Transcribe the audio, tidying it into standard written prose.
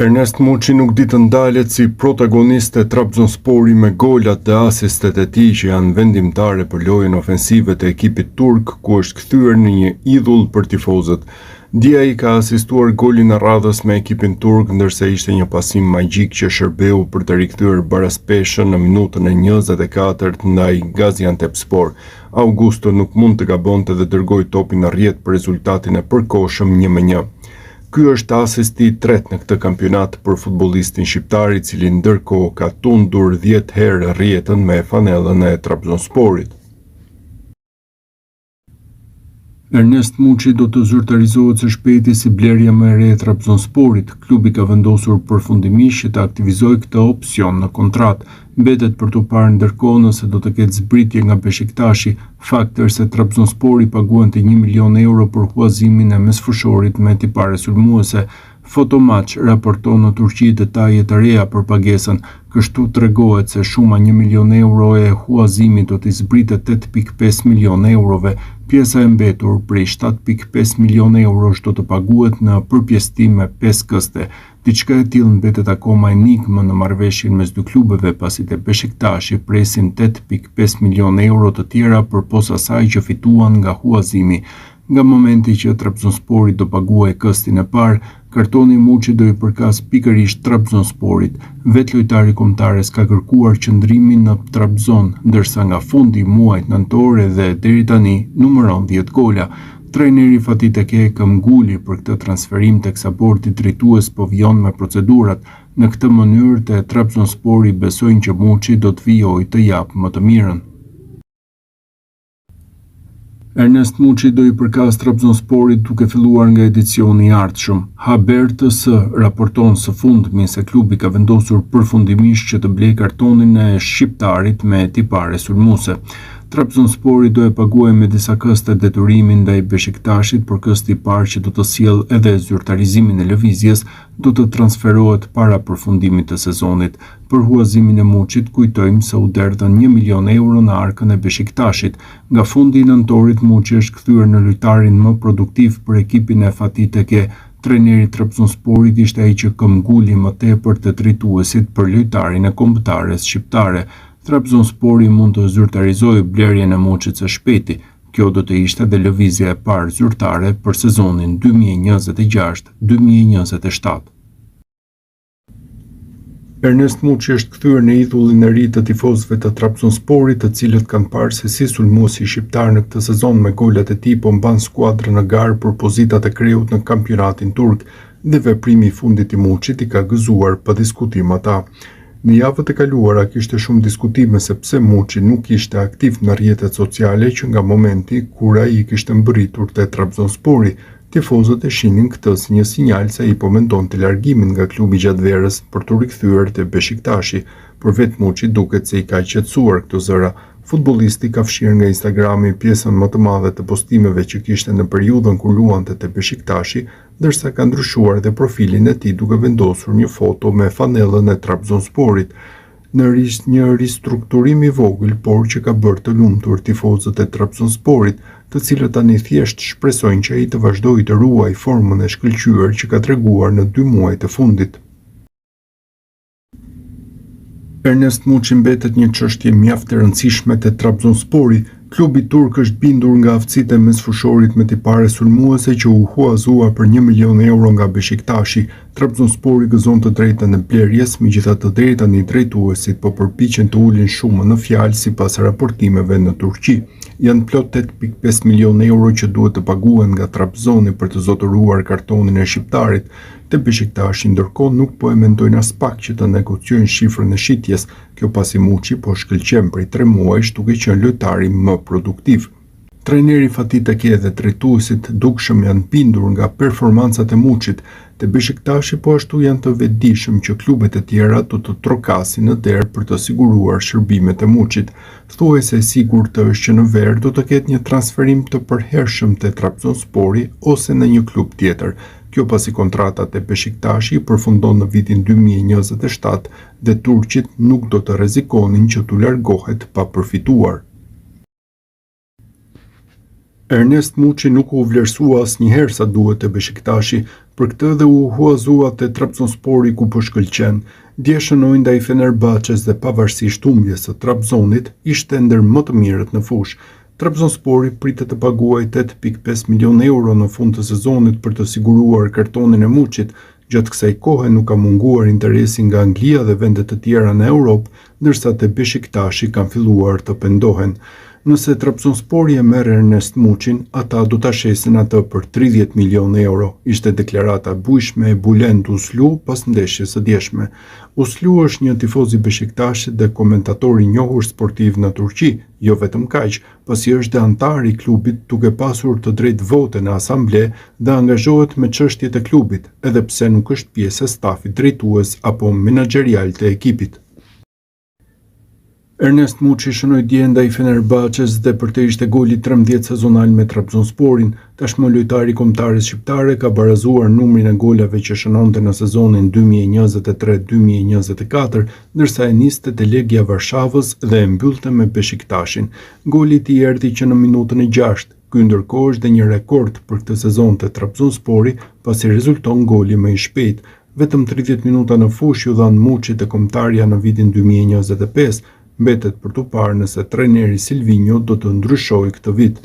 Ernest Muçi nuk di të ndalet si protagonist e Trabzonspori me golat dhe asistet e tij që janë vendimtare për lojën ofensive të ekipit turk, ku është kthyer në një idhull për tifozët. Dje ai ka asistuar golin e radhës me ekipin turk, ndërsa ishte një pasim magjik që shërbeu për të rikthyer Baraspeshën në minutën e 24 ndaj Gaziantepspor. Augusto nuk mund të gabonte dhe dërgoi topin në rrjet për rezultatin e përkohshëm 1-1. Ky është asisti i tretë në këtë kampionat për futbollistin shqiptar, i cili ndërkohë ka tundur 10 herë rrjetën me fanellën e Trabzonsporit. Ernest Muçi do të zyrtarizohet së shpejti si blerja më e re e Trabzonsporit. Klubi ka vendosur përfundimisht që të aktivizojë këtë opsion në kontratë. Mbetet për t'u parë ndërkohë nëse do të ketë zbritje nga Beshiktashi. Fakti është se Trabzonspori paguante 1 milion euro për huazimin e mesfushorit me tipare sulmuese. Fotomatch raporton në Turqi detaje të reja për pagesën. Kështu tregohet se shuma 1 milion euro e huazimit do të zbritet 8.5 milion eurove. Pjesa e mbetur prej 7.5 milion eurosh do të paguhet në përpjestim me 5 këste. Diçka e tillë mbetet akoma enigmë në marrëveshjen mes dy klubeve, pasi te Beshiktashi presin 8.5 milion euro të tjera përpos asaj që fituan nga huazimi. Nga momenti që Trabzonspori do paguajë këstin e parë, kartoni Muçi do i përkas pikërisht Trabzonsporit. Vetë lojtari kombëtares ka kërkuar qëndrimin në Trabzon, ndërsa nga fundi i muajit nëntor dhe deri tani numëron 10 gola. Trajneri Fatih Tekke nguli për këtë transferim teksa bordi drejtues po vjon me procedurat. Në këtë mënyrë te Trabzonspori besojnë që Muçi do të vijojë të japë më të mirën. Ernest Muçi do i përkas Trabzonsporit duke filluar nga edicioni i ardhshëm. Haber TS raporton së fundmi se klubi ka vendosur përfundimisht që të blejë kartonin e shqiptarit me tipare sulmuese. Trabzonspori do e paguajë me disa këste detyrimin ndaj Beshiktashit, por kësti i parë që do të sjellë edhe zyrtarizimin e lëvizjes do të transferohet para përfundimit të sezonit. Për huazimin e Muçit kujtojmë se u derdhën 1 milion euro në arkën e Beshiktashit. Nga fundi i nëntorit Muçi është kthyer në lojtarin më produktiv për ekipin e Fatih Tekke. Trajneri i Trabzonsporit ishte ai që këmbguli më tepër të drejtuesit për lojtarin e kombëtares shqiptare. Trabzonspori mund të zyrtarizojë blerjen e Muçit së shpejti. Kjo do të ishte dhe lëvizja e parë zyrtare për sezonin 2026-2027. Ernest Muçi është kthyer në idhullin e ri të tifozëve të Trabzonsporit, të cilët kanë parë se si sulmuesi shqiptar në këtë sezon me golat e tij po mban skuadrën në garë për pozitat e kreut në kampionatin turk, dhe veprimi i fundit i Muçit i ka gëzuar pa diskutim ata. Në javët e kaluara kishte shumë diskutime se pse Muçi nuk ishte aktiv në rrjetet sociale që nga momenti kur ai kishte mbërritur te Trabzonspori. Tifozët e shihnin këtë si një sinjal se ai po mendonte largimin nga klubi gjatë verës për t'u rikthyer te Beshiktashi, por vetë Muçi duket se i ka qetësuar këto zëra. Futbollisti ka fshirë nga Instagrami pjesën më të madhe të postimeve që kishte në periudhën kur luante te Beshiktashi, ndërsa ka ndryshuar dhe profilin e tij duke vendosur një foto me fanellën e Trabzonsporit. Në një ristrukturim i vogël, por që ka bërë të lumtur tifozët e Trabzonsporit, të cilët tani thjesht shpresojnë që ai të vazhdojë të ruajë formën e shkëlqyer që ka treguar në 2 muajt e fundit. Ernest Muçi mbetet një çështje mjaft e rëndësishme te Trabzonspori. Klubi turk është bindur nga aftësitë e mesfushorit me tipare sulmuese që u huazua për 1 milion euro nga Beshiktashi. Trabzonspori gëzon të drejtën e blerjes, megjithatë deri tani drejtuesit po përpiqen të ulin shumën në fjalë sipas raportimeve në Turqi. Janë plot 8.5 milion euro që duhet të paguhen nga Trabzoni për të zotëruar kartonin e shqiptarit. Te Beshiktashi ndërkohë nuk po e mendojnë as pak që të negociojnë shifrën e shitjes, kjo pasi Muçi po shkëlqen prej 3 muajsh duke qenë lojtari më produktiv. Trajneri Fatih Tekke dhe drejtuesit dukshëm janë bindur nga performancat e Muçit. Te Beshiktashi po ashtu janë të vetëdijshëm që klubet e tjera do të trokasin në derë për të siguruar shërbimet e Muçit. Thuajse e sigurt është që në verë do të ketë një transferim të përhershëm te Trabzonspori ose në një klub tjetër. Kjo pasi kontratat e Beshiktashi përfundon në vitin 2027 dhe turqit nuk do të rrezikonin që t'u largohet pa përfituar. Ernest Muçi nuk u vlerësua asnjëherë sa duhet te Beshiktashi. Për këtë dhe u huazua te Trabzonspori ku po shkëlqen. Dje shënoi ndaj Fenerbahçes dhe pavarësisht humbjes së Trabzonit, ishte ndër më të mirët në fushë. Trabzonspori pritet të paguajë 8.5 milionë euro në fund të sezonit për të siguruar kartonin e Muçit. Gjatë kësaj kohe nuk ka munguar interesi nga Anglia dhe vende të tjera në Europë, ndërsa te Beşiktashi kanë filluar të pendohen. Nëse Trabzonspori e merr Ernest Muçin, ata do ta shesin atë për 30 milionë euro, ishte deklarata e bujshme e Bülent Uslu pas ndeshjes së djeshme. Uslu është një tifoz i Beşiktaşit dhe komentator i njohur sportiv në Turqi, jo vetëm kaq, pasi është dhe antar i klubit duke pasur të drejtë vote në asamble dhe angazhohet me çështjet e klubit, edhe pse nuk është pjesë e stafit drejtues apo menaxherial të ekipit. Ernest Muçi shënoi dje ndaj Fenerbahçes dhe për të ishte goli 13 sezonal me Trabzonsporin. Tashmë lojtari kombëtares shqiptare ka barazuar numrin e golave që shënonte në sezonin 2023-2024, ndërsa e niste te Legia Varshavës dhe e mbyllte me Beşiktashin. Goli i tij erdhi që në minutën e 6. Ky ndërkohë është dhe një rekord për këtë sezon te Trabzonspori, pasi rezulton goli më i shpejt. Vetëm 30 minuta në fushë ju dhan Muçit te kombëtarja në vitin 2025. Mbetet për tu parë nëse trajneri Silvinho do të ndryshojë këtë vit.